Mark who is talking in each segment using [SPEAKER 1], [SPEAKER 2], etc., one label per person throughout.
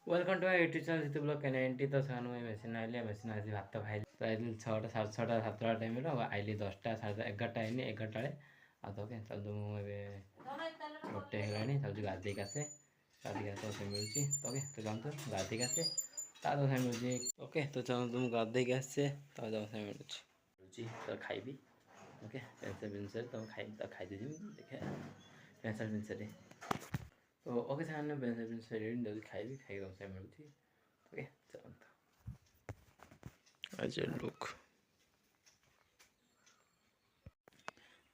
[SPEAKER 1] Welcome to my YouTube channel Jitu blog कहने एंटी तो सानू मेसिन आइली मेसिन आज भात खाइली तो आइली 6टा 6:30 7टा टाइम आइली 10टा 11टा आइली 11टा आ तो के चल मुझे गोटे है चल गाधे आसे गाधे आसे से मिलूँ तो के तो जानते गाधे आसे ता तो से मिलूँ ओके तो चलो तुम गाधे आसे तो जाओ से मिलूँ तो खाइबी ओके पेंसिल पेंसिल तो खाई देजी देखे पेंसिल पेंसिल तो ओके सामने पेंसिल पेंसिल जल्दी खाइबी खाई से मिलूँ ओके चलता आज लुक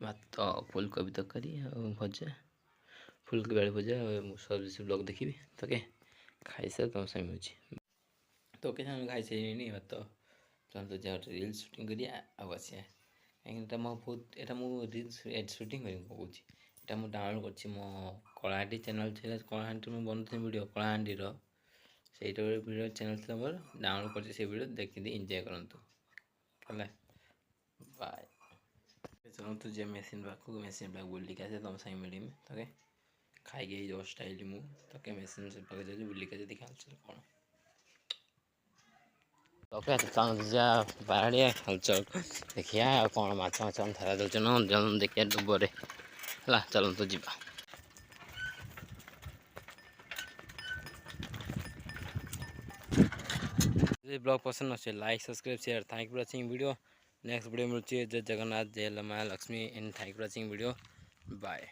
[SPEAKER 1] भात फुलकोबी तरकारी भजा फुलकोबी आलू भजा सब्जी ब्लॉग देखी तो के खाई सारे तुम से मिलूँ तो ओके खाई सारे भात चलते जा रिल सुटिंग कर आसिया कहीं मो बहुत यहाँ मुझे रिल सुटिंग कौच यहाँ मुझे डाउनलोड कर मो कलाहांडी चैनल कलाहांडी में बनती वीडियो कलाहांडी से वीडियो चैनल थी मोर डाउनलोड कर वीडियो देखी एंजॉय करूँ बाय चलते जे मेसीन पाक मेसीन पाक बुलिक आसे तुम साथ मिली तो खाई जस्ट आइली मुझे तो मेसीन पाक जाऊँ बुलिक देखा चल कौन ओके तो जा बाड़िया हलचल देखिया कौन माछ माछ धरा दौन देखिए डुबरे है चलते जा ब्लॉग पसंद अच्छे like subscribe share thank you for watching video next video मिलती है जय जगन्नाथ जय माँ Lakshmi and thank you for watching video bye.